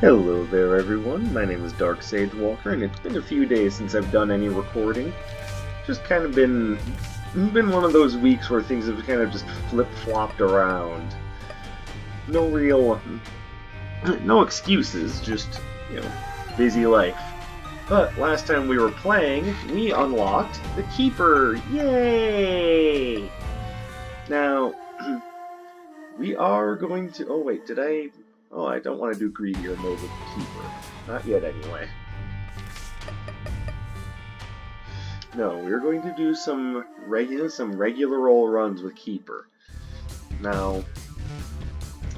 Hello there everyone, my name is Dark Sage Walker, and it's been a few days since I've done any recording. Just kind of been one of those weeks where things have kind of just flip-flopped around. No excuses, just, busy life. But last time we were playing, we unlocked the Keeper! Yay! Now, we are going to... Oh wait, Oh, I don't want to do greedier mode with the Keeper. Not yet, anyway. No, we're going to do some regular old runs with Keeper. Now,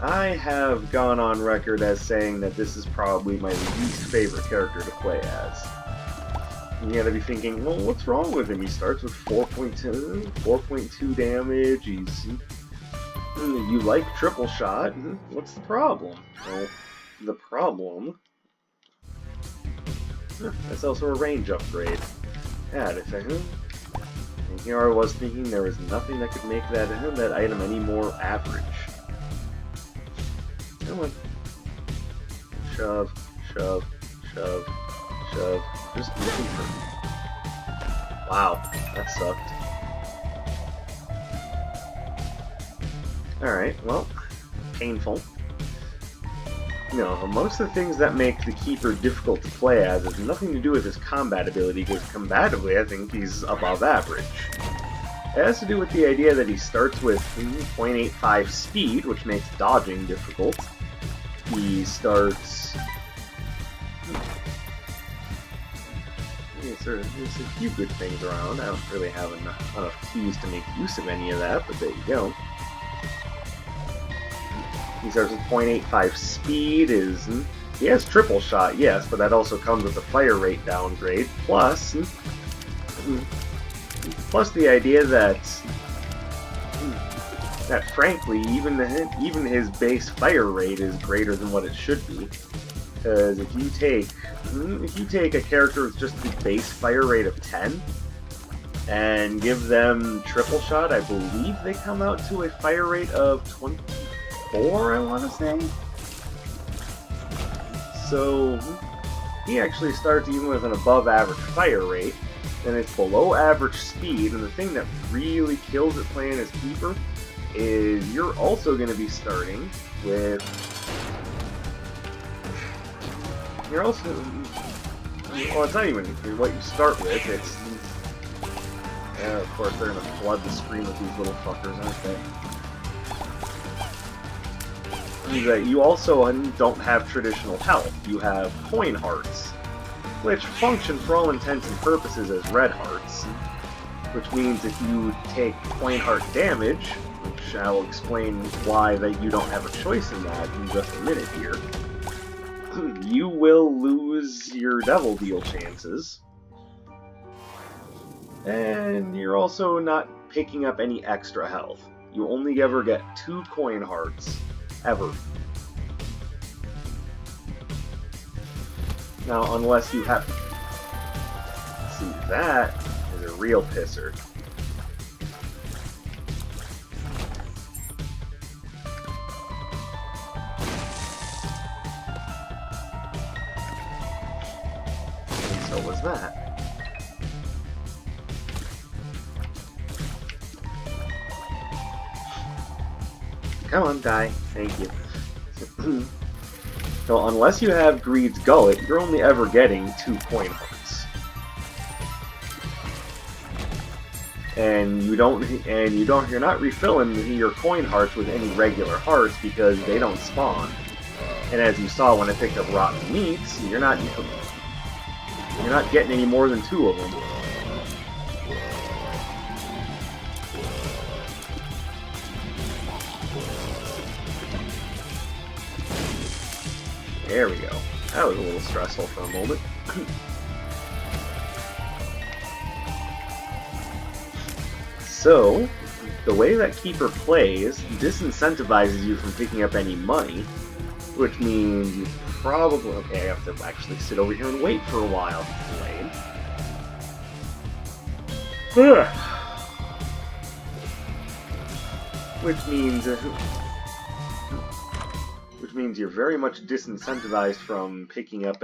I have gone on record as saying that this is probably my least favorite character to play as. And you gotta be thinking, well, what's wrong with him? He starts with 4.2 damage, you like triple shot, what's the problem? Well, the problem... That's also a range upgrade. And here I was thinking there was nothing that could make that item any more average. Come on. Shove, shove, shove, shove. Just looking for... Wow, that sucked. Alright, well, painful. Most of the things that make the Keeper difficult to play as has nothing to do with his combat ability, because combatively I think he's above average. It has to do with the idea that he starts with 0.85 speed, which makes dodging difficult. He starts... There's a few good things around. I don't really have enough keys to make use of any of that, but there you go. He starts with 0.85 speed, he has triple shot, yes, but that also comes with a fire rate downgrade, plus the idea that frankly, even his base fire rate is greater than what it should be. Because if you take a character with just the base fire rate of 10, and give them triple shot, I believe they come out to a fire rate of 24, I want to say. So he actually starts even with an above average fire rate, and it's below average speed, and the thing that really kills it playing as Keeper is you're also going to be starting with... Well, it's not even what you start with, it's... Yeah, of course they're going to flood the screen with these little fuckers, aren't they? That you also don't have traditional health. You have coin hearts, which function for all intents and purposes as red hearts, which means if you take coin heart damage, which I'll explain why that you don't have a choice in that in just a minute here, you will lose your Devil Deal chances, and you're also not picking up any extra health. You only ever get 2 coin hearts. Ever. Now, unless you have... See, that is a real pisser. And so was that. Come on, die. Thank you. So unless you have Greed's Gullet, you're only ever getting 2 coin hearts. And you're not refilling your coin hearts with any regular hearts because they don't spawn. And as you saw when I picked up Rotten Meats, you're not getting any more than 2 of them. There we go. That was a little stressful for a moment. So, the way that Keeper plays disincentivizes you from picking up any money, which means you probably... Okay, I have to actually sit over here and wait for a while. Lame. Which which means you're very much disincentivized from picking up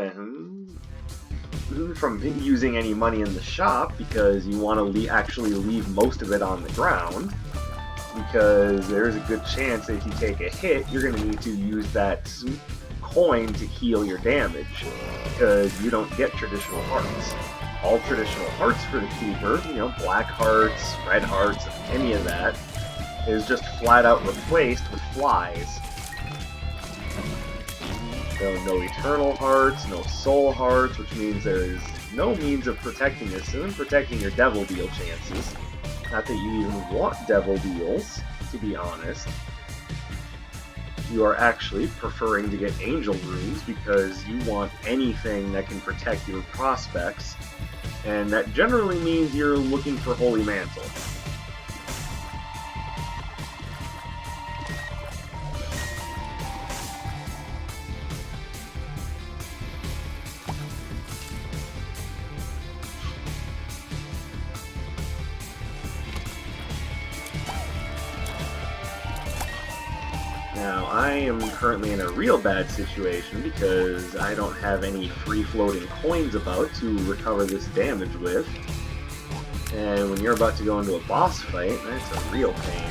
from using any money in the shop, because you want to actually leave most of it on the ground, because there's a good chance that if you take a hit, you're going to need to use that coin to heal your damage, because you don't get traditional hearts. All traditional hearts for the Keeper, black hearts, red hearts, any of that, is just flat out replaced with flies. So no eternal hearts, no soul hearts, which means there's no means of protecting this, and protecting your devil deal chances. Not that you even want devil deals, to be honest. You are actually preferring to get angel runes because you want anything that can protect your prospects, and that generally means you're looking for Holy Mantle. Now, I am currently in a real bad situation because I don't have any free-floating coins about to recover this damage with. And when you're about to go into a boss fight, that's a real pain.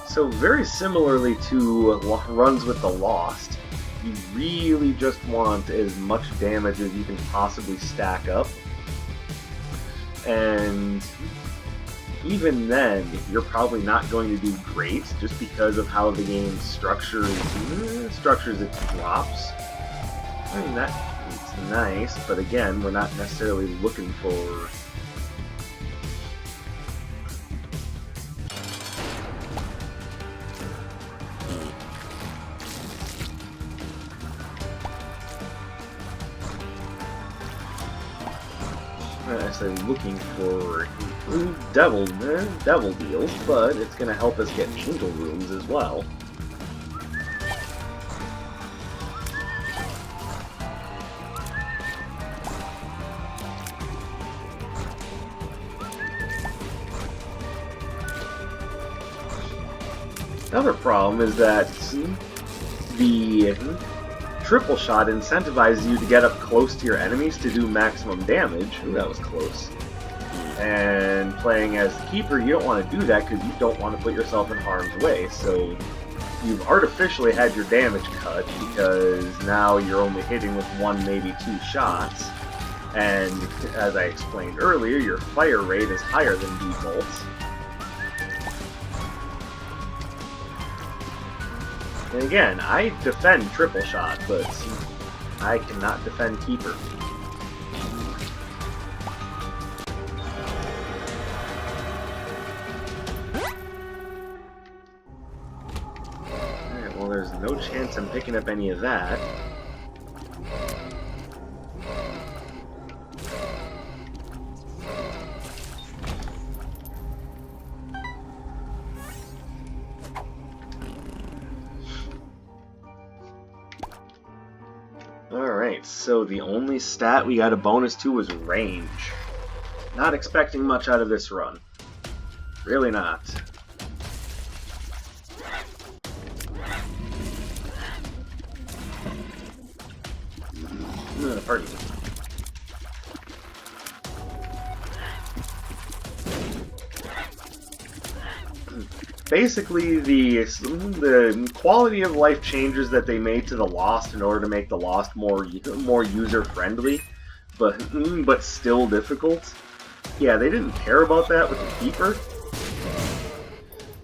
So very similarly to runs with the Lost, you really just want as much damage as you can possibly stack up. And even then, you're probably not going to do great just because of how the game structures its drops. I mean, that's nice, but again, we're not necessarily looking for... looking for devil deals, but it's going to help us get angel runes as well. Another problem is that the triple shot incentivizes you to get up close to your enemies to do maximum damage. Ooh, that was close. And playing as the Keeper, you don't want to do that because you don't want to put yourself in harm's way. So you've artificially had your damage cut because now you're only hitting with 1, maybe 2 shots. And as I explained earlier, your fire rate is higher than defaults. And again, I defend triple shot, but I cannot defend Keeper. Alright, well there's no chance I'm picking up any of that. Alright, so the only stat we got a bonus to was range. Not expecting much out of this run. Really not. Pardon me. Basically, the quality of life changes that they made to the Lost in order to make the Lost more user-friendly, but still difficult. Yeah, they didn't care about that with the Keeper.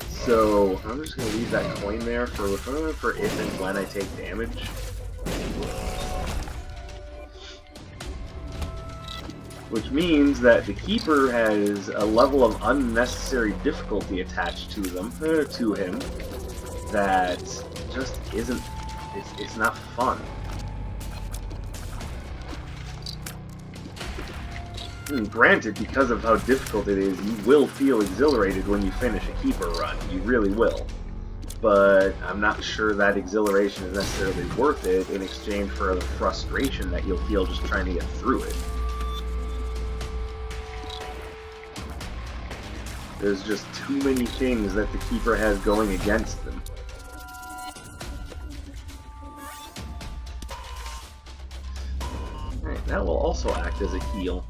So I'm just gonna leave that coin there for if and when I take damage. Which means that the Keeper has a level of unnecessary difficulty attached to him that just isn't, it's not fun. And granted, because of how difficult it is, you will feel exhilarated when you finish a Keeper run. You really will. But I'm not sure that exhilaration is necessarily worth it in exchange for the frustration that you'll feel just trying to get through it. There's just too many things that the Keeper has going against them. Alright, that will also act as a heal.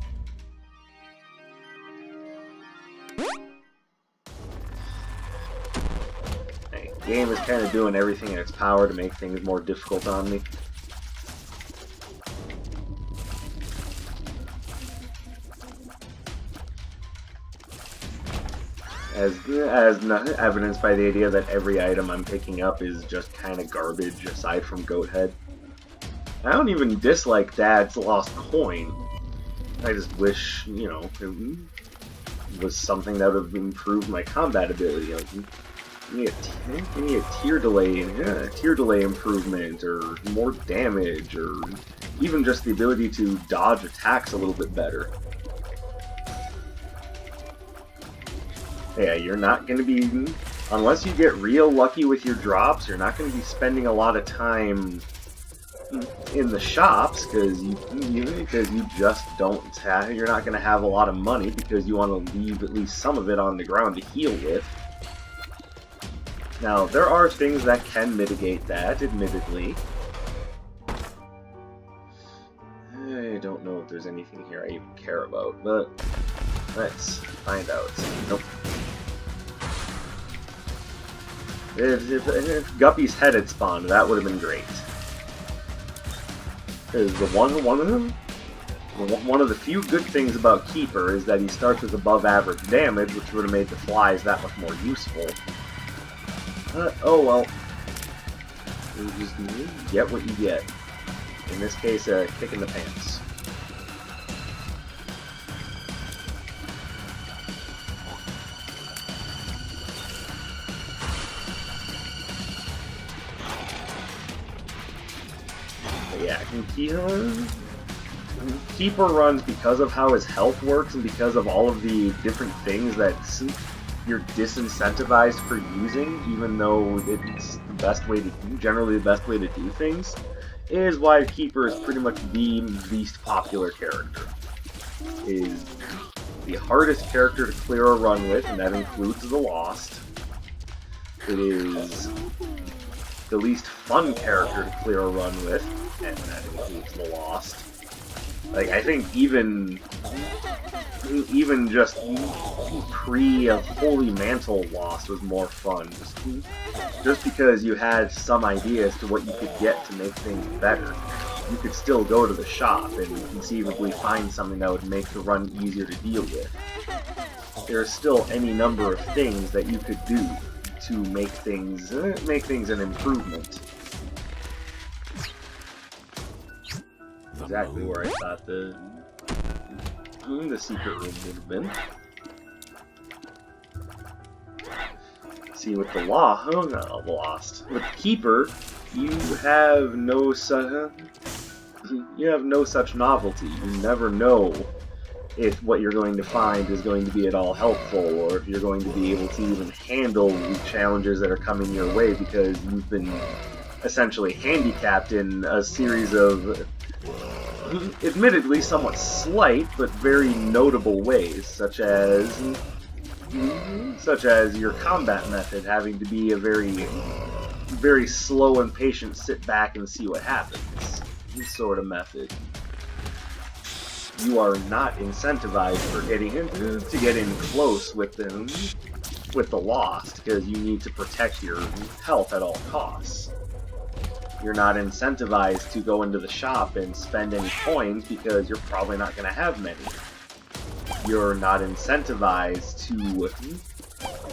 Alright, the game is kind of doing everything in its power to make things more difficult on me. As evidenced by the idea that every item I'm picking up is just kind of garbage, aside from Goat Head. I don't even dislike Dad's Lost Coin. I just wish, you know, it was something that would have improved my combat ability. Like, give me a tier delay improvement, or more damage, or even just the ability to dodge attacks a little bit better. Yeah, you're not going to be, unless you get real lucky with your drops, you're not going to be spending a lot of time in the shops, because you just don't have, you're not going to have a lot of money, because you want to leave at least some of it on the ground to heal with. Now, there are things that can mitigate that, admittedly. I don't know if there's anything here I even care about, but let's find out. Nope. If Guppy's head had spawned, that would have been great. Because one of the few good things about Keeper is that he starts with above average damage, which would have made the flies that much more useful. Oh well. You just get what you get. In this case, a kick in the pants. Yeah, Keeper runs, because of how his health works and because of all of the different things that you're disincentivized for using, even though it's the best way to, generally the best way to do things, is why Keeper is pretty much the least popular character. Is the hardest character to clear a run with, and that includes the Lost. It is the least fun character to clear a run with, and that includes the Lost. Like, I think even just pre-Holy Mantle Lost was more fun. Just because you had some idea as to what you could get to make things better. You could still go to the shop and conceivably find something that would make the run easier to deal with. There are still any number of things that you could do to make things an improvement. Exactly where I thought the secret room would have been. See, with the Lost. With Keeper, you have no such novelty. You never know if what you're going to find is going to be at all helpful, or if you're going to be able to even handle the challenges that are coming your way, because you've been essentially handicapped in a series of admittedly somewhat slight but very notable ways, such as your combat method having to be a very slow and patient sit back and see what happens sort of method. You are not incentivized for to get in close with the Lost, because you need to protect your health at all costs. You're not incentivized to go into the shop and spend any coins, because you're probably not going to have many. You're not incentivized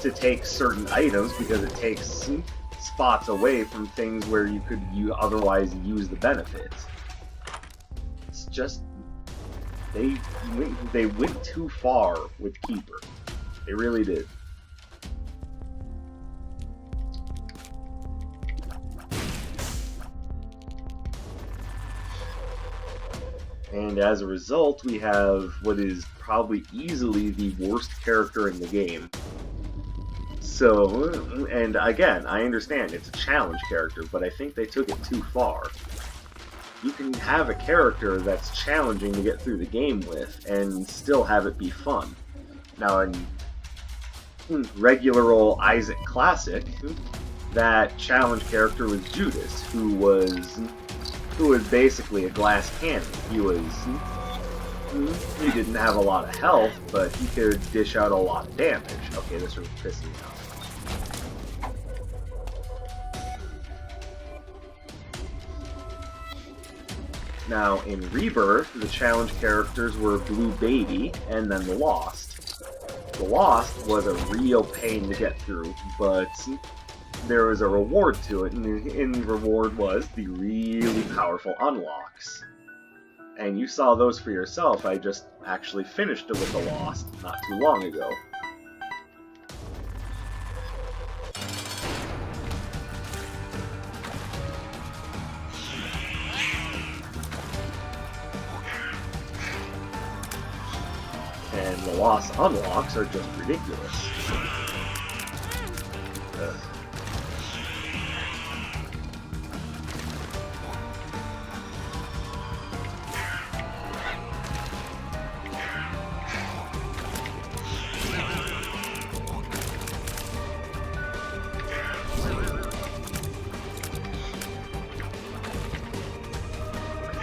to take certain items, because it takes spots away from things where you could otherwise use the benefits. It's just they went too far with Keeper. They really did. And as a result, we have what is probably easily the worst character in the game. So, and again, I understand it's a challenge character, but I think they took it too far. You can have a character that's challenging to get through the game with, and still have it be fun. Now, regular old Isaac Classic, that challenge character was Judas, who was basically a glass cannon. He didn't have a lot of health, but he could dish out a lot of damage. Okay, this was pissing me off. Now, in Rebirth, the challenge characters were Blue Baby and then the Lost. The Lost was a real pain to get through, but there was a reward to it, and the reward was the really powerful unlocks. And you saw those for yourself. I just actually finished it with the Lost not too long ago. And the Lost unlocks are just ridiculous.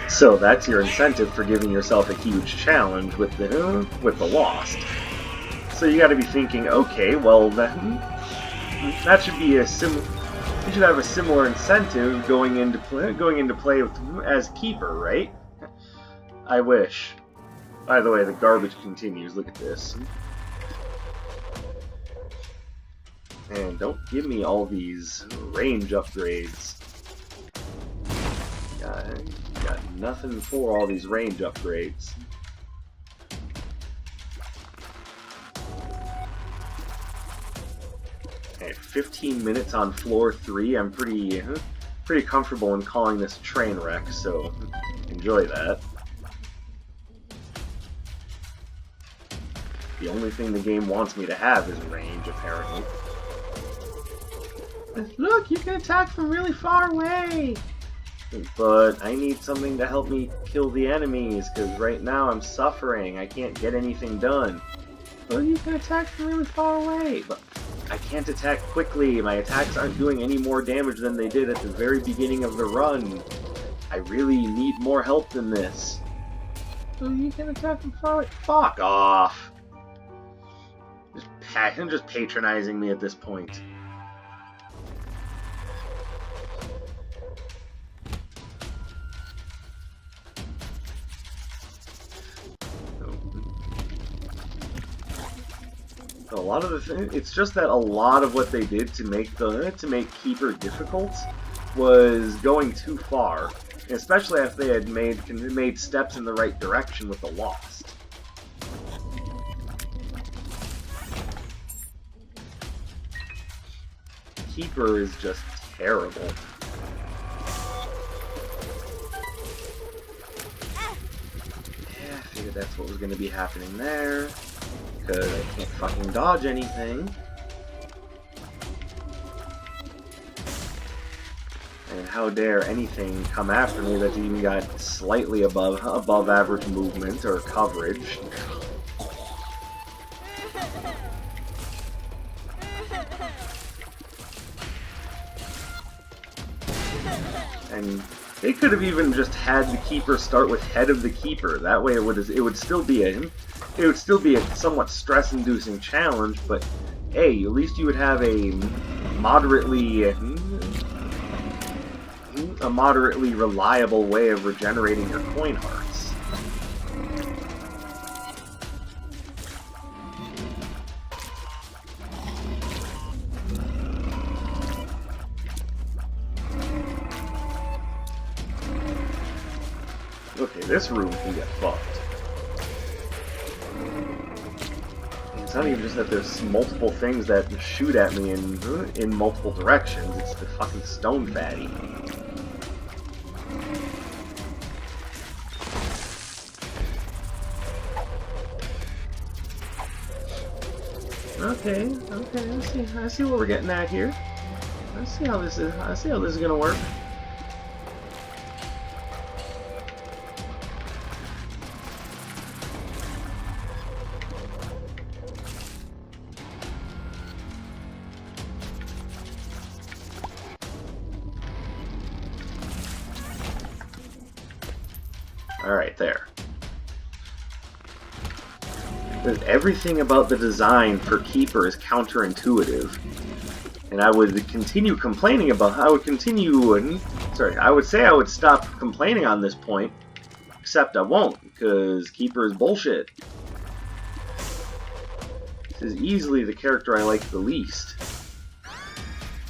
So that's your incentive for giving yourself a huge challenge with the Lost. So you got to be thinking, okay, well then that should be you should have a similar incentive going into play as Keeper, right? I wish. By the way, the garbage continues. Look at this. And don't give me all these range upgrades. Got nothing for all these range upgrades. At 15 minutes on floor 3, I'm pretty comfortable in calling this a train wreck, so enjoy that. The only thing the game wants me to have is range, apparently. Look, you can attack from really far away! But I need something to help me kill the enemies, because right now I'm suffering. I can't get anything done. Well, you can attack from really far away, but I can't attack quickly. My attacks aren't doing any more damage than they did at the very beginning of the run. I really need more help than this. Well, you can attack from far away. Fuck off! Just patronizing me at this point. It's just that a lot of what they did to make Keeper difficult was going too far, especially if they had made steps in the right direction with the Lost. Keeper is just terrible. Yeah, I figured that's what was going to be happening there. Because I can't fucking dodge anything. And how dare anything come after me that's even got slightly above average movement or coverage. And they could have even just had the Keeper start with Head of the Keeper. That way it would still be a somewhat stress-inducing challenge, but hey, at least you would have a moderately reliable way of regenerating your coin hearts. Okay, this room can get fucked. It's not even just that there's multiple things that shoot at me in multiple directions, it's the fucking stone fatty. Okay, I see what we're getting at here. I see how this is gonna work. Alright, there. Everything about the design for Keeper is counterintuitive. And I would continue complaining about... I would say I would stop complaining on this point, except I won't, because Keeper is bullshit. This is easily the character I like the least.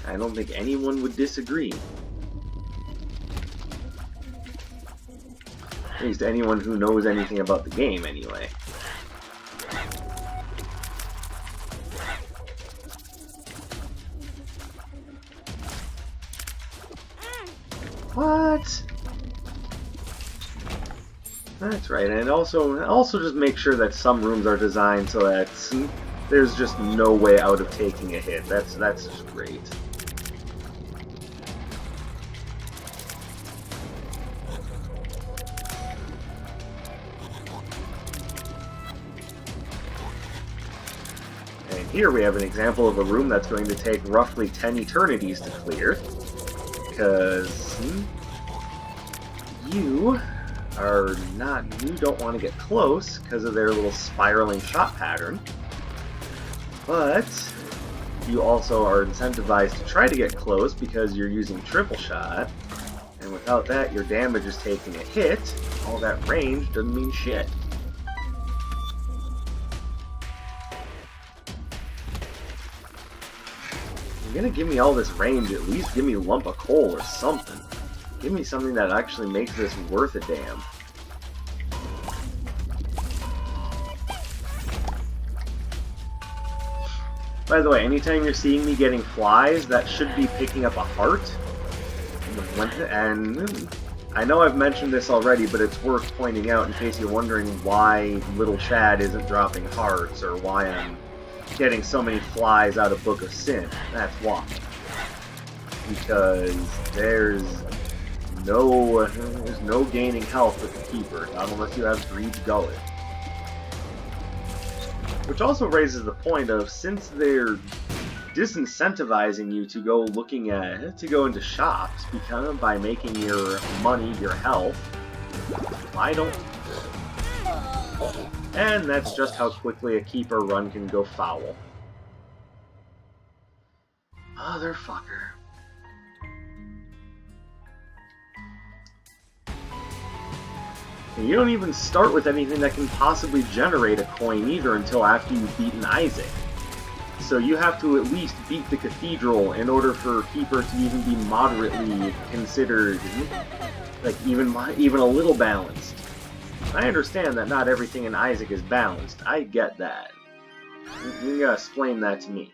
I don't think anyone would disagree. At least anyone who knows anything about the game, anyway. What? That's right, and also just make sure that some rooms are designed so that there's just no way out of taking a hit. That's just great. And here we have an example of a room that's going to take roughly 10 eternities to clear. Because you don't want to get close because of their little spiraling shot pattern. But you also are incentivized to try to get close because you're using triple shot. And without that, your damage is taking a hit. All that range doesn't mean shit. You're gonna give me all this range, at least give me a lump of coal or something. Give me something that actually makes this worth a damn. By the way, anytime you're seeing me getting flies, that should be picking up a heart. And I know I've mentioned this already, but it's worth pointing out in case you're wondering why Little Chad isn't dropping hearts, or why I'm getting so many flies out of Book of Sin. That's why. Because there's no gaining health with the Keeper, not unless you have Greed's Gullet. Which also raises the point of, since they're disincentivizing you to go into shops by making your money your health, why don't... And that's just how quickly a Keeper run can go foul. Motherfucker. And you don't even start with anything that can possibly generate a coin either until after you've beaten Isaac. So you have to at least beat the Cathedral in order for Keeper to even be moderately considered, like, even a little balanced. I understand that not everything in Isaac is balanced. I get that. You gotta explain that to me.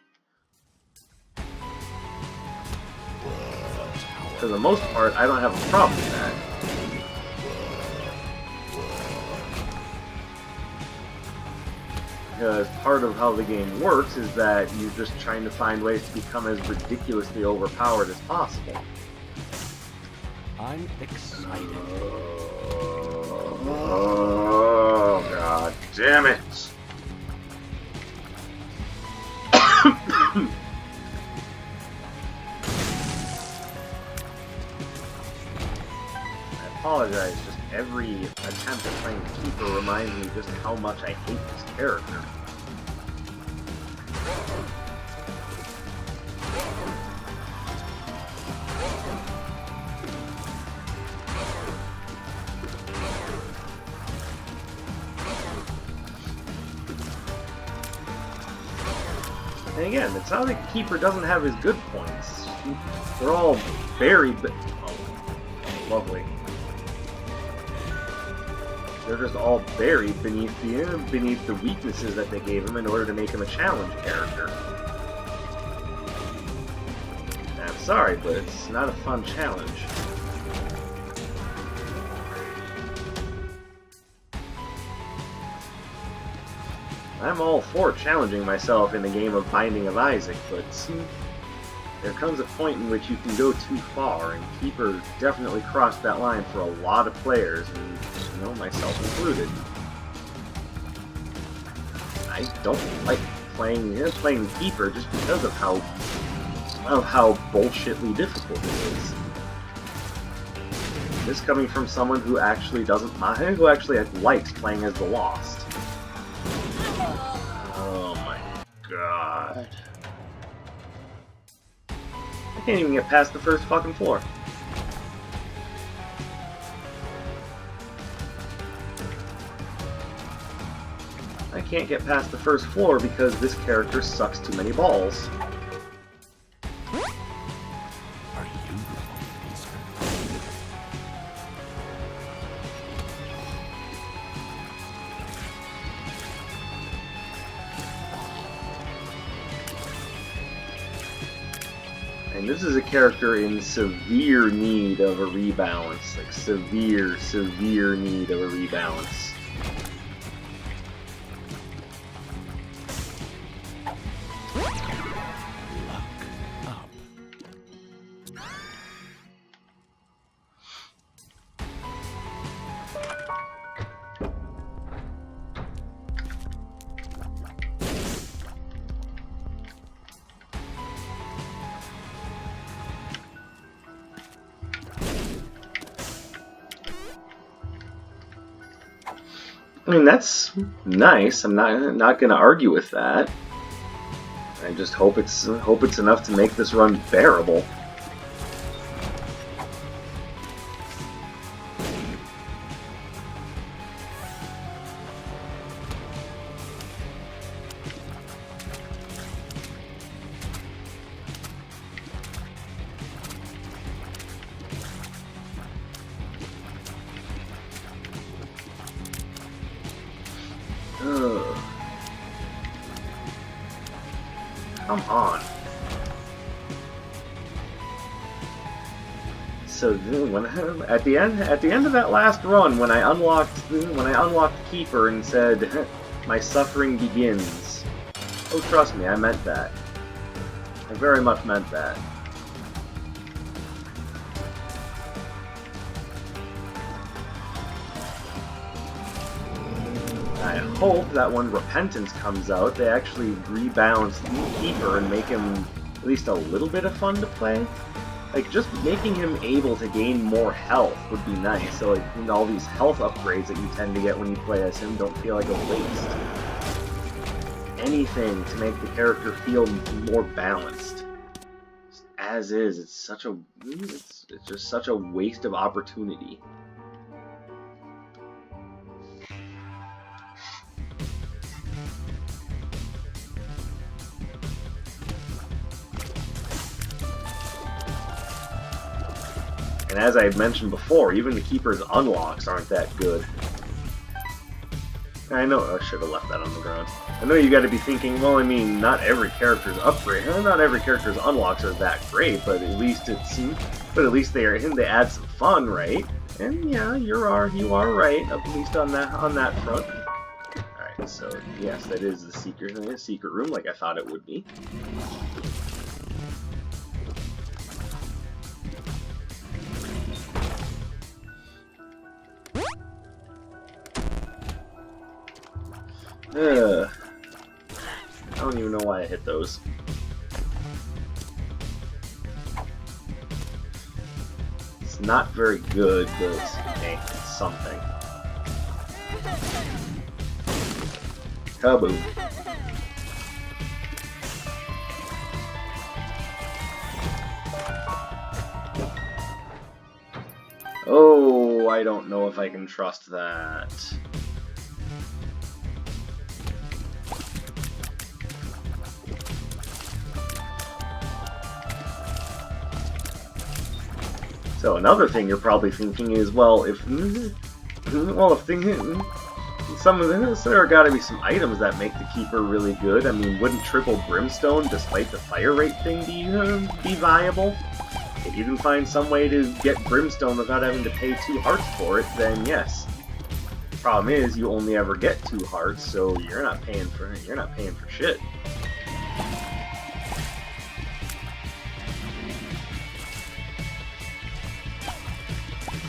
For the most part, I don't have a problem with that. Because part of how the game works is that you're just trying to find ways to become as ridiculously overpowered as possible. I'm excited. Oh, god damn it! I apologize, just every attempt at playing Keeper reminds me just how much I hate this character. And again, it's not like Keeper doesn't have his good points. They're all buried, but... Oh, lovely. They're just all buried beneath the weaknesses that they gave him in order to make him a challenge character. I'm sorry, but it's not a fun challenge. I'm all for challenging myself in the game of Binding of Isaac, but there comes a point in which you can go too far, and Keeper definitely crossed that line for a lot of players, and myself included. I don't like playing Keeper just because of how bullshitly difficult it is. This coming from someone who actually doesn't mind, who actually likes playing as the Lost. Oh my god. I can't even get past the first fucking floor. I can't get past the first floor because this character sucks too many balls. And this is a character in severe need of a rebalance. Like, severe, severe need of a rebalance. I mean, that's nice. I'm not going to argue with that. I just hope it's enough to make this run bearable. Come on. So when at the end of that last run, when I unlocked Keeper and said, "My suffering begins," oh, trust me, I meant that. I very much meant that. I hope that when Repentance comes out, they actually rebalance Keeper and make him at least a little bit of fun to play. Like, just making him able to gain more health would be nice, so like all these health upgrades that you tend to get when you play as him don't feel like a waste. Anything to make the character feel more balanced. As is, it's just such a waste of opportunity. And as I had mentioned before, even the Keeper's unlocks aren't that good. I know I should have left that on the ground. I know you got to be thinking, well, I mean, not every character's unlocks are that great, but at least they add some fun, right? And yeah, you are right, at least on that front. All right, so yes, that is the secret room, like I thought it would be. I don't even know why I hit those. It's not very good, but it's something. Kaboom. Oh, I don't know if I can trust that. So another thing you're probably thinking is, well, there got to be some items that make the Keeper really good. I mean, wouldn't triple Brimstone, despite the fire rate thing, be viable? If you can find some way to get Brimstone without having to pay 2 hearts for it, then yes. The problem is, you only ever get 2 hearts, so you're not paying for shit.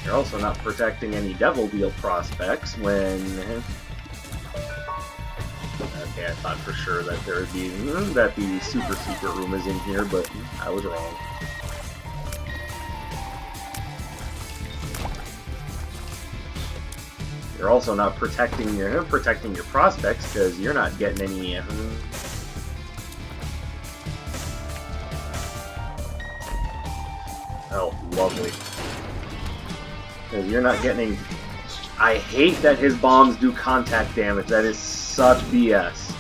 You're also not protecting any Devil Deal prospects when... Okay, I thought for sure that there would be... that the super secret room is in here, but I was wrong. You're also not protecting your prospects because you're not getting any. Oh, lovely. Because you're not getting. I hate that his bombs do contact damage. That is such BS.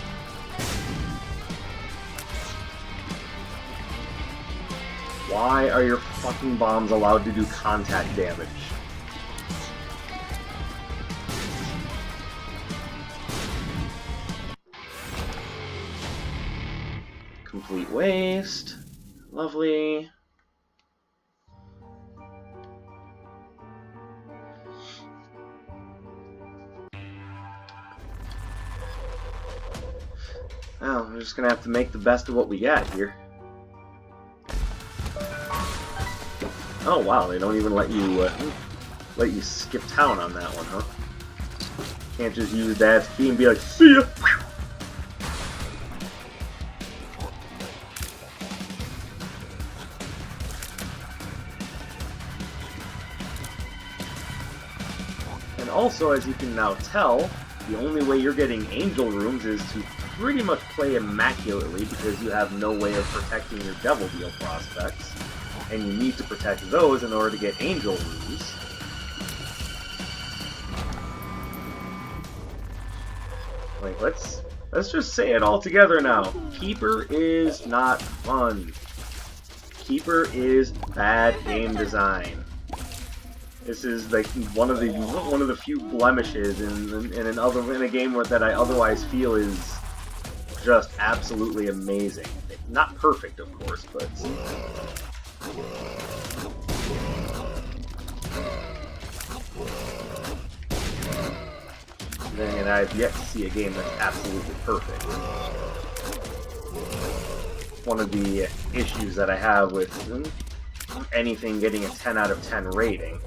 Why are your fucking bombs allowed to do contact damage? Complete waste. Lovely. Well, we're just gonna have to make the best of what we got here. Oh wow, they don't even let you skip town on that one, huh? Can't just use that key and be like, see ya! And also, as you can now tell, the only way you're getting angel rooms is to pretty much play immaculately because you have no way of protecting your devil deal prospects. And you need to protect those in order to get angel rooms. Like, let's just say it all together now. Keeper is not fun. Keeper is bad game design. This is like one of the few blemishes in a game that I otherwise feel is just absolutely amazing. Not perfect, of course, but. And I've yet to see a game that's absolutely perfect. One of the issues that I have with anything getting a 10 out of 10 rating.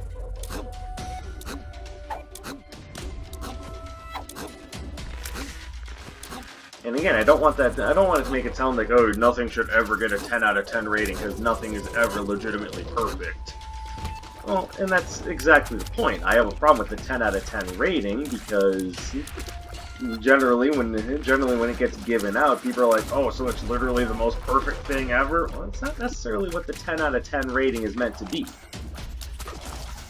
And again, I don't want it to make it sound like, oh, nothing should ever get a 10 out of 10 rating because nothing is ever legitimately perfect. Well, and that's exactly the point. I have a problem with the 10 out of 10 rating because generally when it gets given out, people are like, oh, so it's literally the most perfect thing ever? Well, it's not necessarily what the 10 out of 10 rating is meant to be.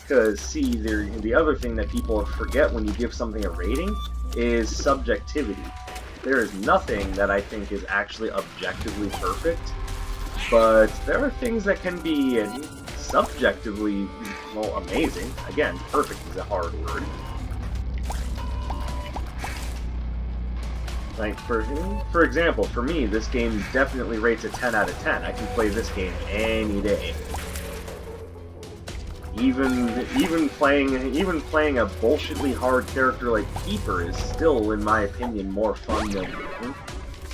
Because, see, the other thing that people forget when you give something a rating is subjectivity. There is nothing that I think is actually objectively perfect, but there are things that can be subjectively, well, amazing. Again, perfect is a hard word. Like, for example, for me, this game definitely rates a 10 out of 10. I can play this game any day. Even playing a bullshitly hard character like Keeper is still, in my opinion, more fun than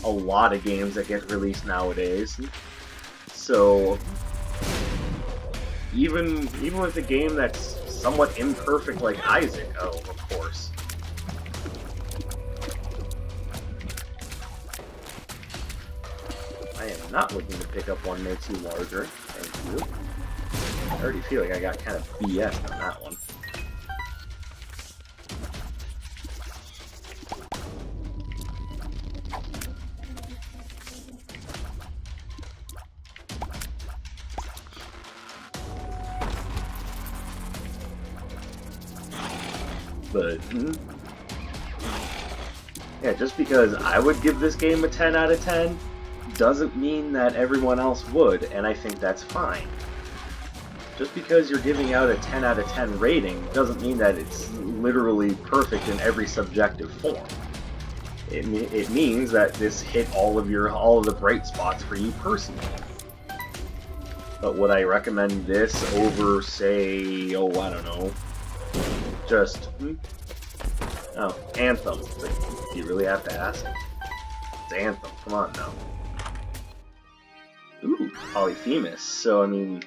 a lot of games that get released nowadays. So, even with a game that's somewhat imperfect like Isaac, oh, of course. I am not looking to pick up one made too larger. Thank you. I already feel like I got kind of BS'd on that one. But, yeah, just because I would give this game a 10 out of 10 doesn't mean that everyone else would, and I think that's fine. Just because you're giving out a 10 out of 10 rating doesn't mean that it's literally perfect in every subjective form. It means that this hit all of the bright spots for you personally. But would I recommend this over, say, oh, I don't know, just, oh, Anthem. Like, do you really have to ask? It's Anthem, come on now. Ooh, Polyphemus. So, I mean,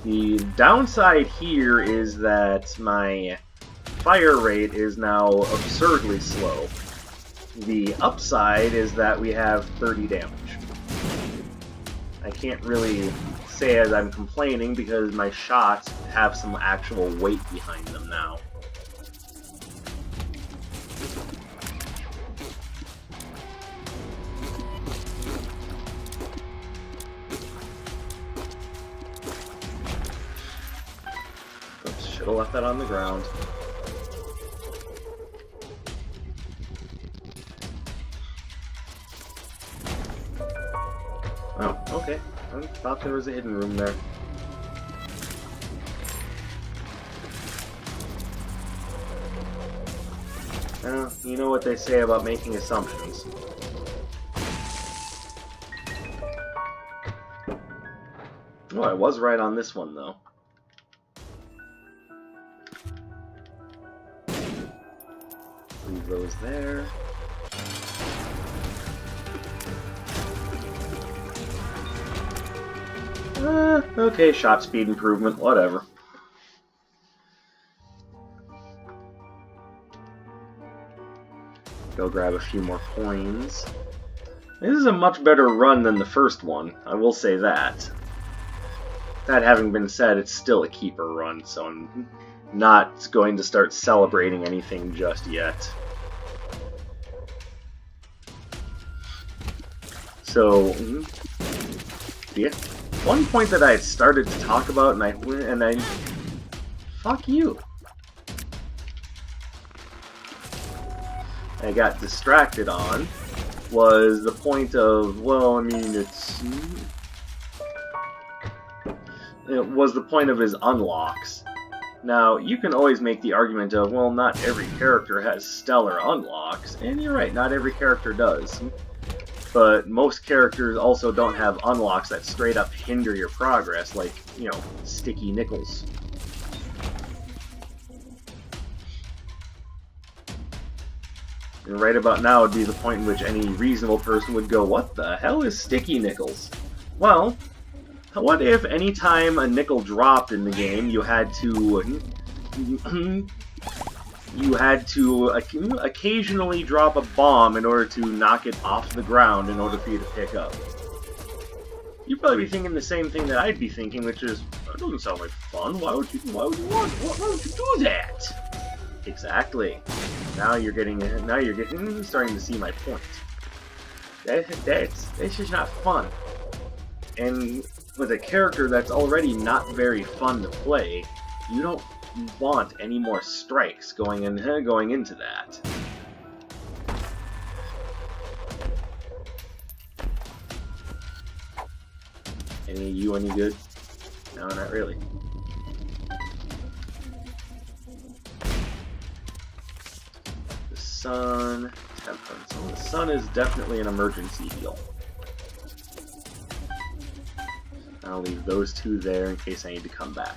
the downside here is that my fire rate is now absurdly slow. The upside is that we have 30 damage. I can't really say as I'm complaining because my shots have some actual weight behind them now. Should have left that on the ground. Oh, okay. I thought there was a hidden room there. Well, you know what they say about making assumptions. Oh, I was right on this one, though. Leave those there. Okay, shot speed improvement, whatever. Go grab a few more coins. This is a much better run than the first one, I will say that. That having been said, it's still a keeper run, so I'm not going to start celebrating anything just yet. So, yeah, one point that I had started to talk about, and I fuck you. I got distracted on was the point of, well, I mean, it was the point of his unlocks. Now, you can always make the argument of, well, not every character has stellar unlocks, and you're right, not every character does. But most characters also don't have unlocks that straight up hinder your progress, like, you know, sticky nickels. And right about now would be the point in which any reasonable person would go, what the hell is sticky nickels? Well, what if any time a nickel dropped in the game, you had to occasionally drop a bomb in order to knock it off the ground in order for you to pick up? You'd probably be thinking the same thing that I'd be thinking, which is, that doesn't sound like fun. Why would you do that? Exactly. Now you're starting to see my point. That's just not fun. And with a character that's already not very fun to play, you don't want any more strikes going into that. Any of you any good? No, not really. The sun, temperance. Well, the sun is definitely an emergency heal. I'll leave those two there in case I need to come back.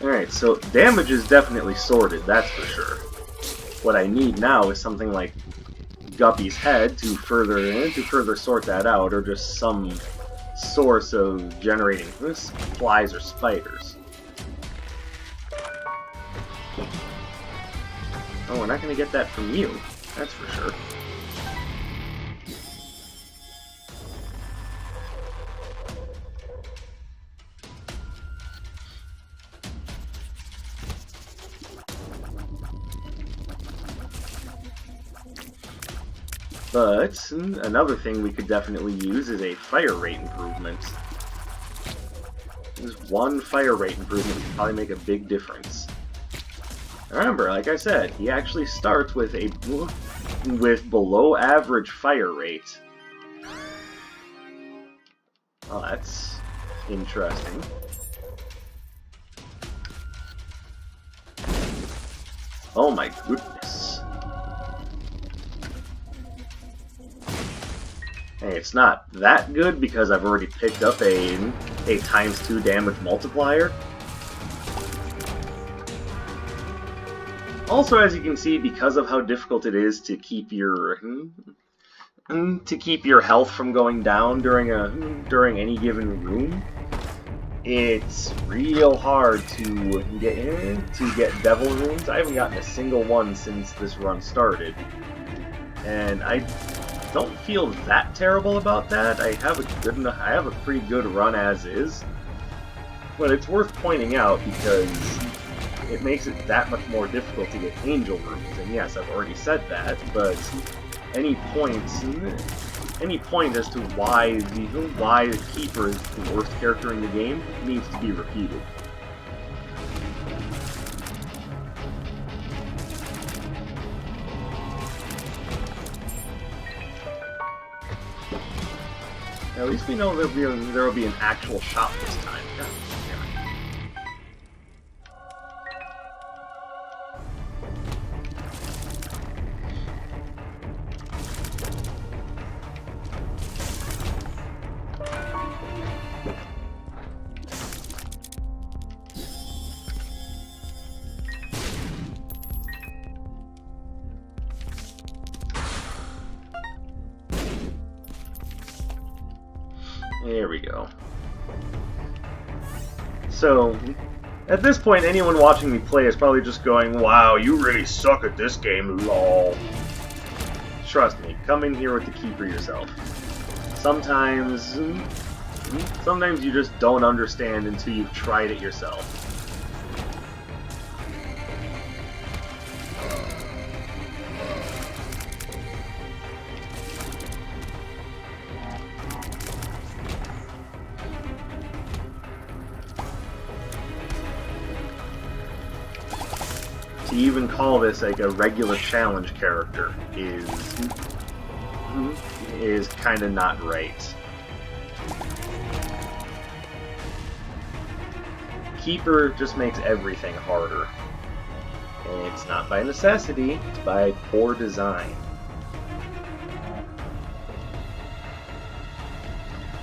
Alright, so damage is definitely sorted, that's for sure. What I need now is something like Guppy's head to further sort that out, or just some source of generating flies or spiders. Oh, we're not going to get that from you, that's for sure. But another thing we could definitely use is a fire rate improvement. Just one fire rate improvement would probably make a big difference. Remember, like I said, he actually starts with below average fire rate. Well, that's interesting. Oh my goodness. Hey, it's not that good because I've already picked up a ×2 damage multiplier. Also, as you can see, because of how difficult it is to keep your health from going down during any given room, it's real hard to get devil runes. I haven't gotten a single one since this run started, and I don't feel that terrible about that. I have a pretty good run as is, but it's worth pointing out because it makes it that much more difficult to get angel runes. And yes, I've already said that, but any points any point as to why the Keeper is the worst character in the game needs to be repeated. At least we know that there will be an actual shop this time. God damn it. There we go. So, at this point, anyone watching me play is probably just going, "Wow, you really suck at this game, lol." Trust me, come in here with the Keeper yourself. Sometimes you just don't understand until you've tried it yourself. To even call this like a regular challenge character is kind of not right. Keeper just makes everything harder. And it's not by necessity, it's by poor design.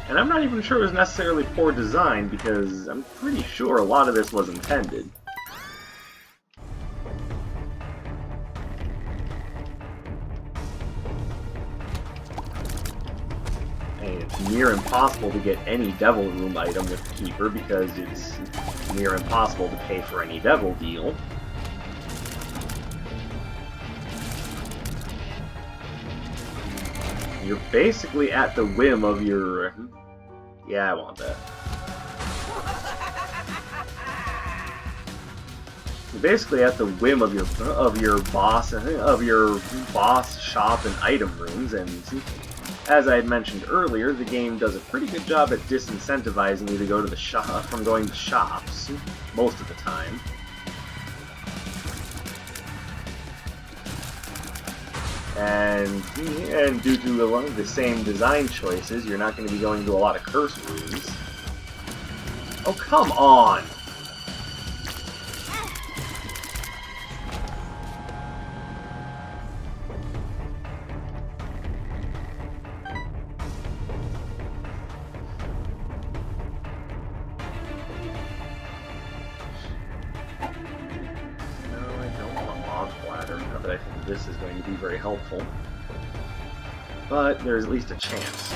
And I'm not even sure it was necessarily poor design, because I'm pretty sure a lot of this was intended. It's near impossible to get any Devil Room item with the Keeper because it's near impossible to pay for any Devil deal. You're basically at the whim of your... Yeah, I want that. You're basically at the whim of your boss shop and item rooms, and as I had mentioned earlier, the game does a pretty good job at disincentivizing you to go to the shop from going to shops most of the time. And due to a lot of the same design choices, you're not going to be going to a lot of curse rooms. Oh, come on! But I think this is going to be very helpful. But there's at least a chance.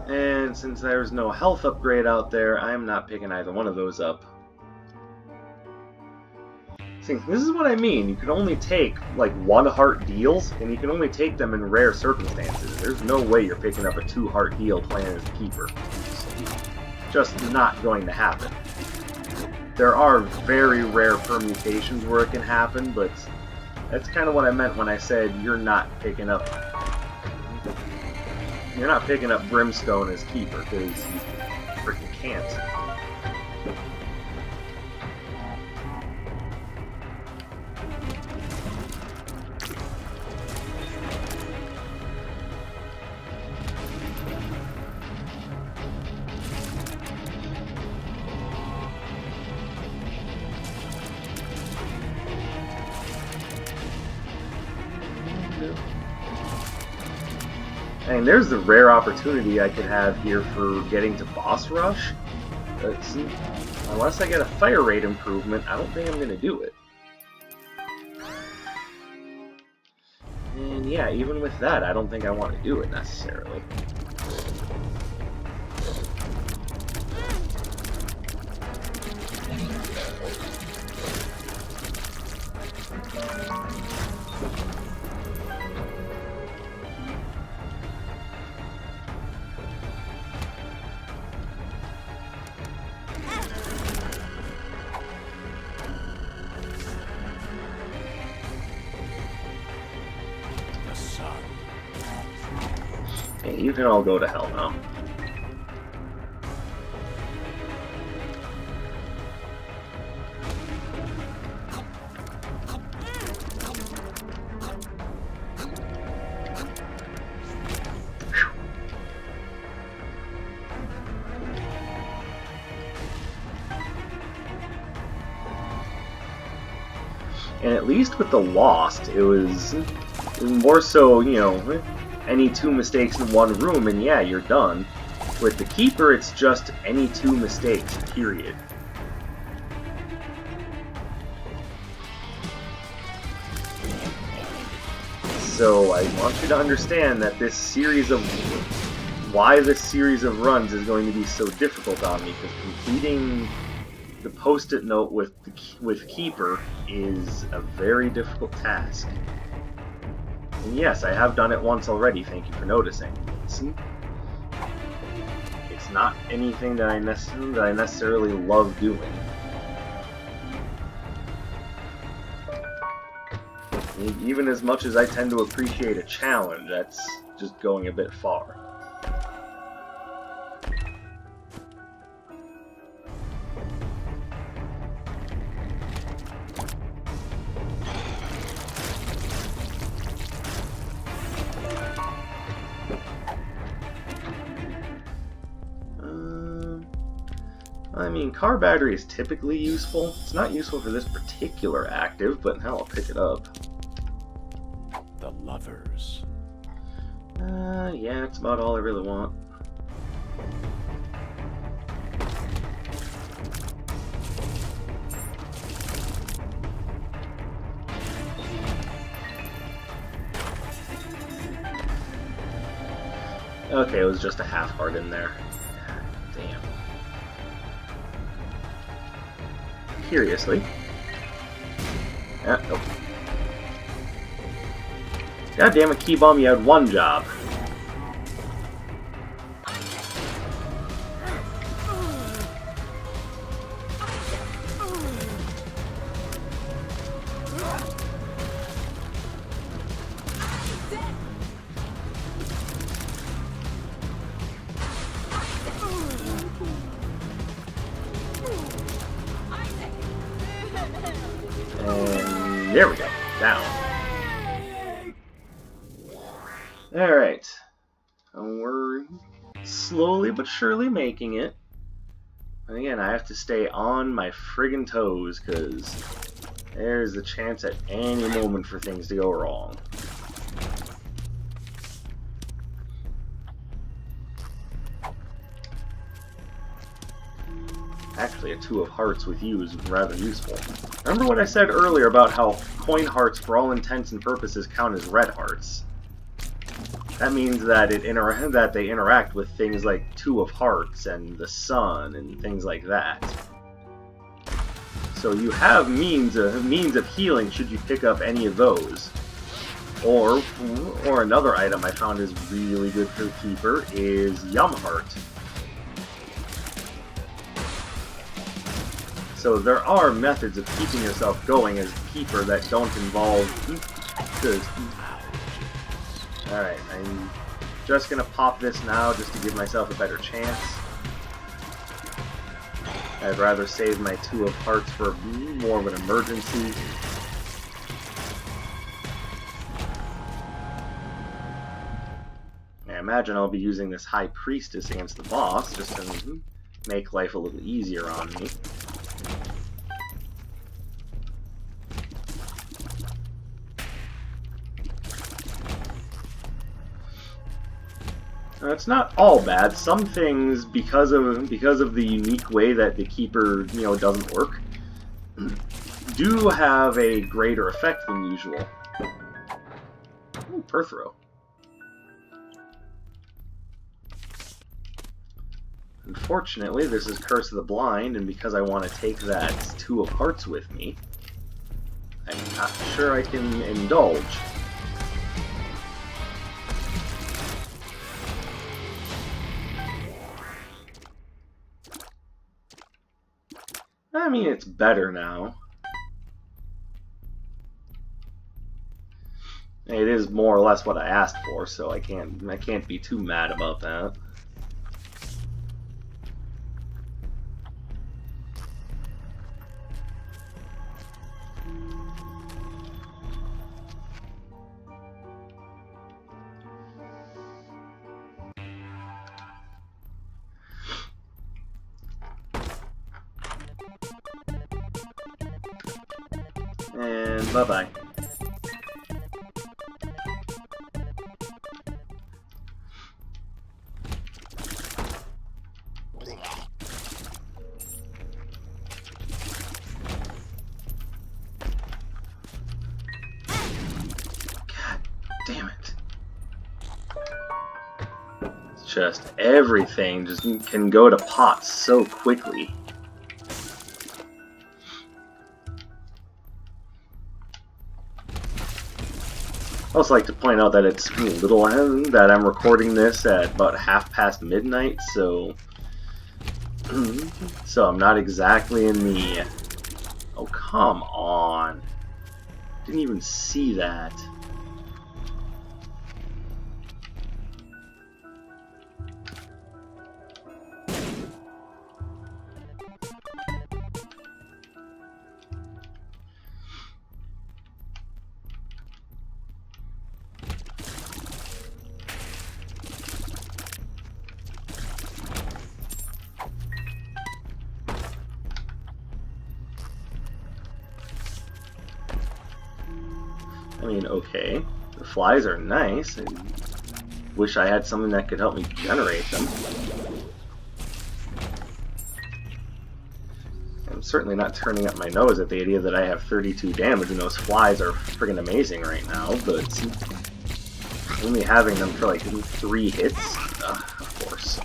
And since there's no health upgrade out there, I'm not picking either one of those up. This is what I mean. You can only take like 1 heart deals, and you can only take them in rare circumstances. There's no way you're picking up a 2 heart deal playing as a Keeper. Just not going to happen. There are very rare permutations where it can happen, but that's kind of what I meant when I said you're not picking up Brimstone as Keeper, because you freaking can't. And there's the rare opportunity I could have here for getting to Boss Rush. Unless I get a fire rate improvement, I don't think I'm going to do it. And yeah, even with that, I don't think I want to do it necessarily. Hey, you can all go to hell now. And at least with the Lost, it was more so, you know, any 2 mistakes in one room, and yeah, you're done. With the Keeper, it's just any 2 mistakes, period. So I want you to understand that this series of... why this series of runs is going to be so difficult on me, because completing the post-it note with Keeper is a very difficult task. And yes, I have done it once already, thank you for noticing. It's not anything that I necessarily love doing. Even as much as I tend to appreciate a challenge, that's just going a bit far. I mean, car battery is typically useful. It's not useful for this particular active, but hell, I'll pick it up. The lovers. Yeah, it's about all I really want. Okay, it was just a half heart in there. Damn. Curiously. Nope. God damn it, Keybomb, you had one job. And there we go. Down. Alright. We're slowly but surely making it. And again, I have to stay on my friggin' toes, because there's a chance at any moment for things to go wrong. Actually, a 2 of hearts with you is rather useful. Remember what I said earlier about how coin hearts, for all intents and purposes, count as red hearts? That means that they interact with things like 2 of hearts and the sun and things like that. So you have means of healing should you pick up any of those. Or another item I found is really good for the Keeper is Yum Heart. So there are methods of keeping yourself going as a Keeper that don't involve... Alright, I'm just gonna pop this now just to give myself a better chance. I'd rather save my 2 of hearts for more of an emergency. I imagine I'll be using this High Priestess against the boss just to make life a little easier on me. It's not all bad. Some things, because of the unique way that the Keeper, doesn't work, do have a greater effect than usual. Ooh, Perthrow. Unfortunately, this is Curse of the Blind, and because I want to take that 2 of hearts with me, I'm not sure I can indulge. I mean, it's better now. It is more or less what I asked for, so I can't be too mad about that. And bye-bye. God damn it. It's just everything just can go to pot so quickly. I also like to point out that it's little that I'm recording this at about midnight, so I'm not exactly in the. Oh, come on! Didn't even see that. I mean, okay, the flies are nice. I wish I had something that could help me generate them. I'm certainly not turning up my nose at the idea that I have 32 damage and those flies are friggin' amazing right now, but only having them for like 3 hits? Of course.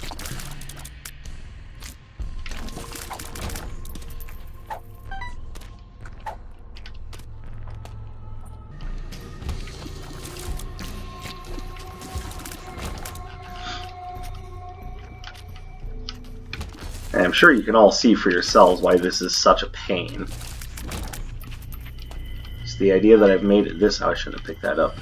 And I'm sure you can all see for yourselves why this is such a pain. It's the idea that I've made it this. Oh, I shouldn't have picked that up.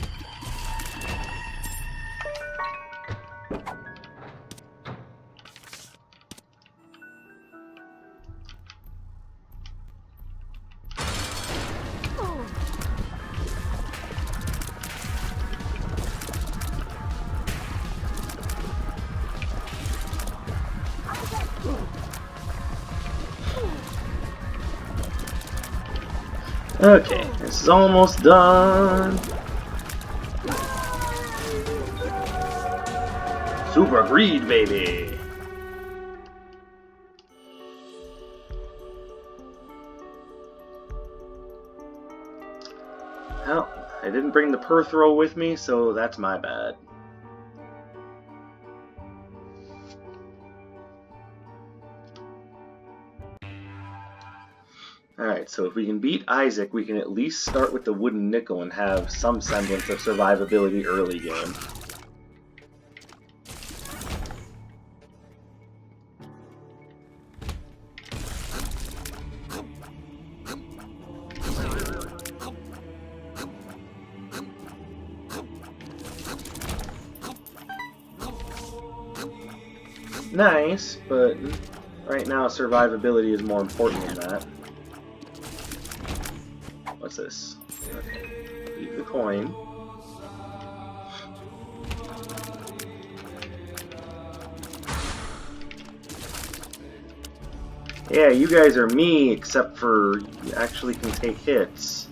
Okay, this is almost done. Super greed, baby! Well, I didn't bring the Perthrow with me, so that's my bad. Alright, so if we can beat Isaac, we can at least start with the wooden nickel and have some semblance of survivability early game. Nice, but right now survivability is more important than that. What's this? Okay. Leave the coin. Yeah, you guys are me, except for you actually can take hits.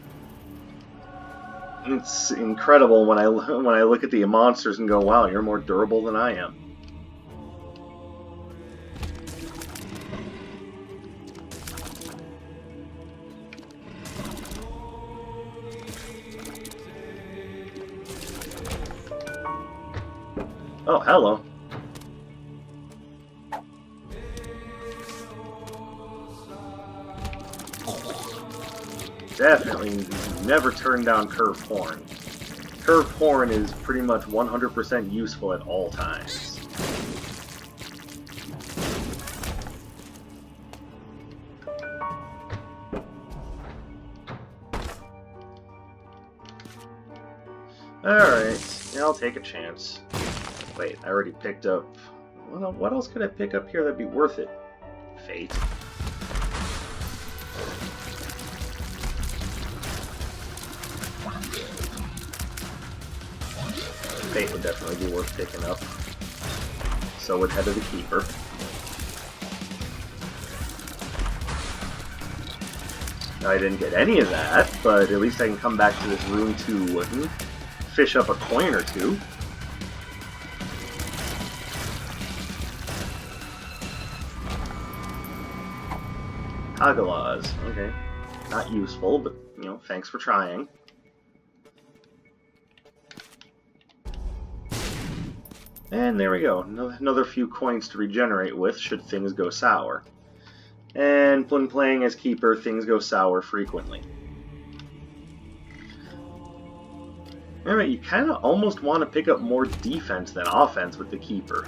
It's incredible when I look at the monsters and go, wow, you're more durable than I am. Oh, hello. Definitely never turn down curved horn. Curved horn is pretty much 100% useful at all times. Alright, yeah, I'll take a chance. Wait, I already picked up... Well, what else could I pick up here that'd be worth it? Fate. Fate would definitely be worth picking up. So would Head of the Keeper. I didn't get any of that, but at least I can come back to this room to fish up a coin or two. Hagalaz, okay. Not useful, but, you know, thanks for trying. And there we go, another few coins to regenerate with should things go sour. And when playing as Keeper, things go sour frequently. Alright, you kind of almost want to pick up more defense than offense with the Keeper.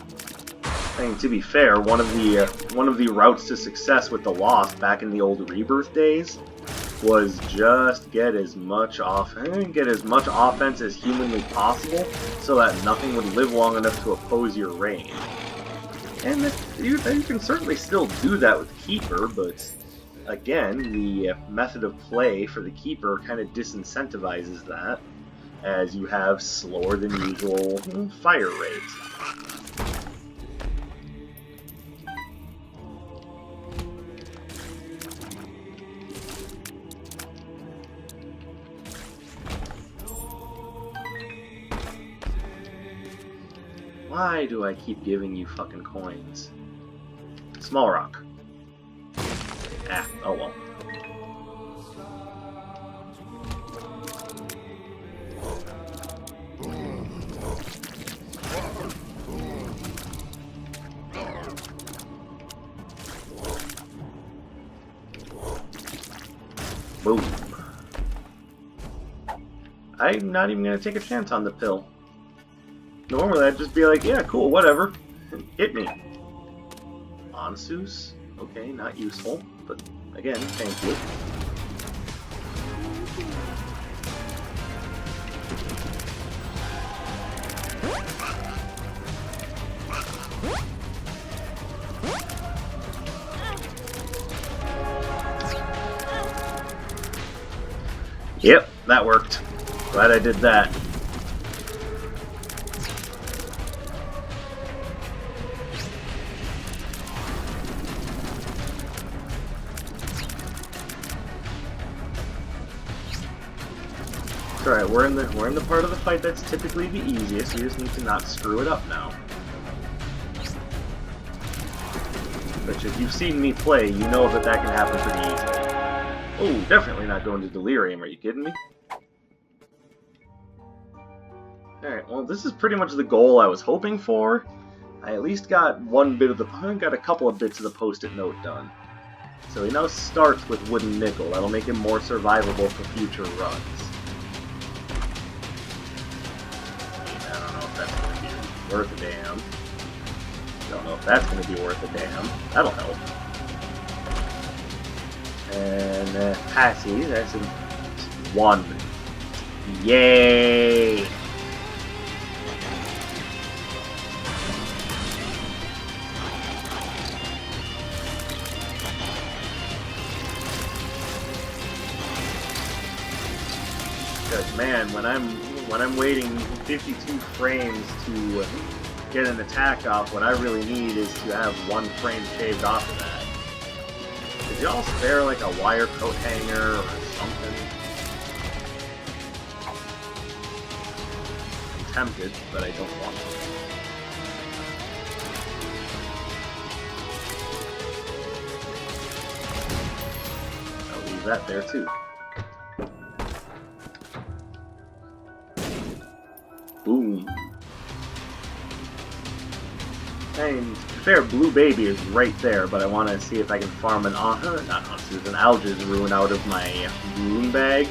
I mean, to be fair, one of the routes to success with the Lost back in the old Rebirth days was just get as much offense as humanly possible, so that nothing would live long enough to oppose your reign. And you can certainly still do that with Keeper, but again, the method of play for the Keeper kind of disincentivizes that, as you have slower than usual fire rates. Why do I keep giving you fucking coins? Small rock. Ah, oh well. Boom. I'm not even gonna take a chance on the pill. Normally I'd just be like, yeah, cool, whatever. Hit me. Ansus? Okay, not useful, but again, thank you. Yep, that worked. Glad I did that. Alright, we're in the part of the fight that's typically the easiest. We just need to not screw it up now. Which, if you've seen me play, you know that can happen pretty easily. Oh, definitely not going to Delirium. Are you kidding me? Alright, well, this is pretty much the goal I was hoping for. I at least got a couple of bits of the post-it note done. So he now starts with Wooden Nickel. That'll make him more survivable for future runs. Worth a damn. Don't know if that's going to be worth a damn. That'll help. And Passy, that's in 1. Yay! Because man, when I'm waiting 52 frames to get an attack off, what I really need is to have 1 frame shaved off of that. Could y'all spare like a wire coat hanger or something? I'm tempted, but I don't want to. I'll leave that there too. Boom. And to be fair, Blue Baby is right there, but I want to see if I can farm an Alga's Rune out of my rune bag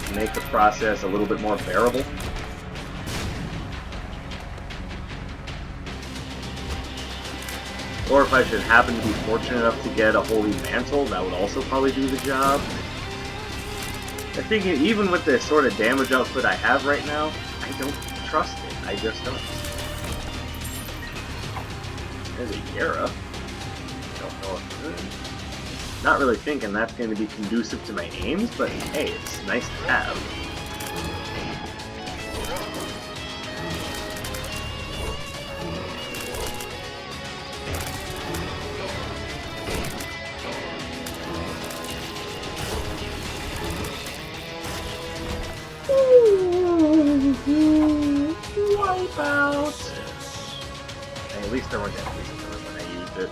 to make the process a little bit more bearable. Or if I should happen to be fortunate enough to get a Holy Mantle, that would also probably do the job. I think even with the sort of damage output I have right now, I I don't trust it. I just don't. There's a Yara. Don't know if... Not really thinking that's going to be conducive to my aims, but hey, it's nice to have. Wipeout! Hey, at least there weren't enemies when I used it.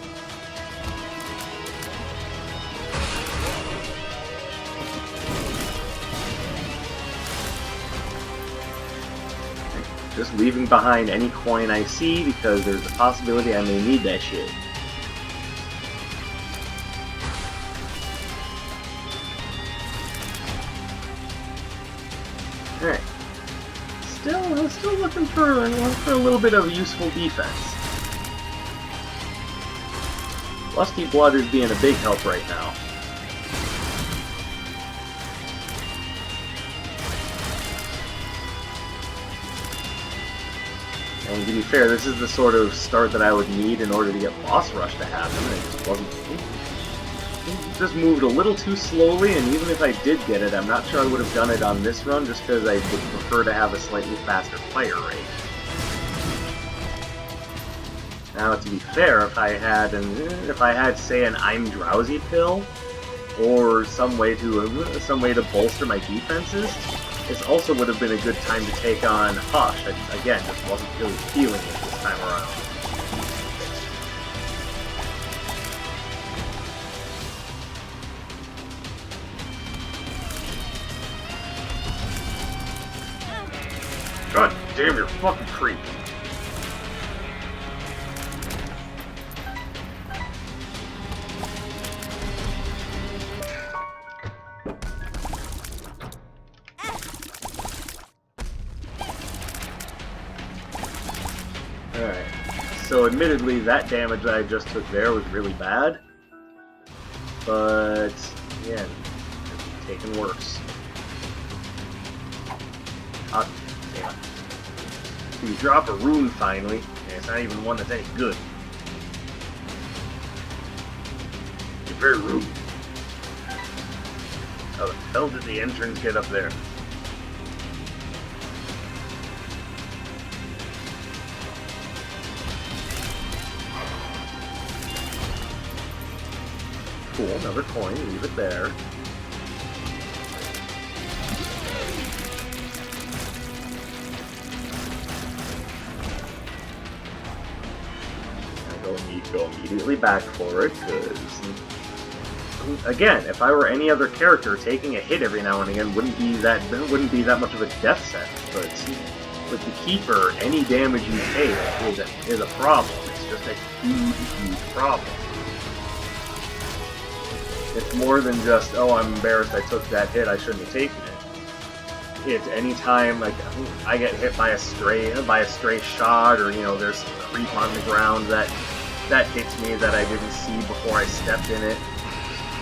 Just leaving behind any coin I see because there's a possibility I may need that shit. Alright. Still looking for a little bit of useful defense. Lusty Blood is being a big help right now. And to be fair, this is the sort of start that I would need in order to get Boss Rush to happen. It just wasn't. It just moved a little too slowly, and even if I did get it, I'm not sure I would have done it on this run, just because I would prefer to have a slightly faster fire rate. Now, to be fair, if I had, say, an I'm Drowsy pill, or some way to bolster my defenses, this also would have been a good time to take on Hush. I, again, just wasn't really feeling it this time around. God damn, you're fucking creepy. Alright, so admittedly that damage that I just took there was really bad, but again, it's taken worse. God damn it. So you drop a rune finally, and it's not even one that's any good. You're very rude. How the hell did the entrance get up there? Cool, another coin, leave it there. Go immediately back for it, because again, if I were any other character, taking a hit every now and again wouldn't be that much of a death sentence. But with the Keeper, any damage you take is a problem. It's just a huge problem. It's more than just, oh, I'm embarrassed I took that hit, I shouldn't have taken it. It's any time like I get hit by a stray shot, or there's some creep on the ground that hits me that I didn't see before I stepped in it.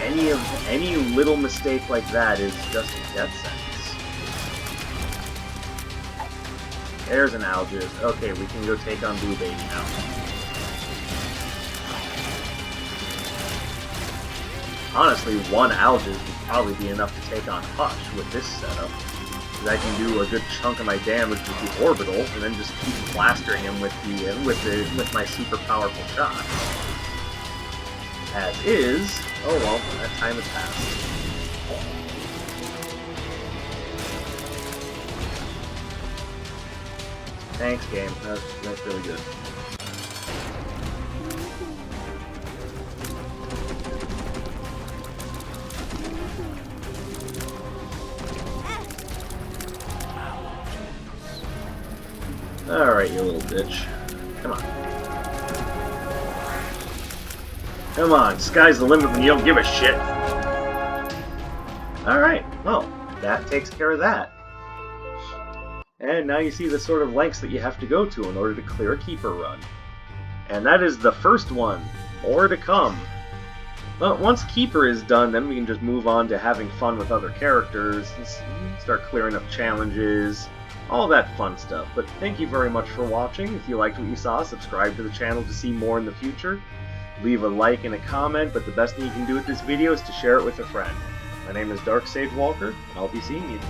Any little mistake like that is just a death sentence. There's an Algiz. Okay, we can go take on Blue Baby now. Honestly, one Algiz would probably be enough to take on Hush with this setup. Because I can do a good chunk of my damage with the orbital, and then just keep plastering him with my super powerful shots. As is, oh well, that time has passed. Thanks, game. That's really good. Alright, you little bitch. Come on. Come on, sky's the limit when you don't give a shit. Alright, well, that takes care of that. And now you see the sort of lengths that you have to go to in order to clear a Keeper run. And that is the first one. More to come. But once Keeper is done, then we can just move on to having fun with other characters, start clearing up challenges, all that fun stuff. But thank you very much for watching. If you liked what you saw, subscribe to the channel to see more in the future. Leave a like and a comment, but the best thing you can do with this video is to share it with a friend. My name is Dark Sage Walker, and I'll be seeing you.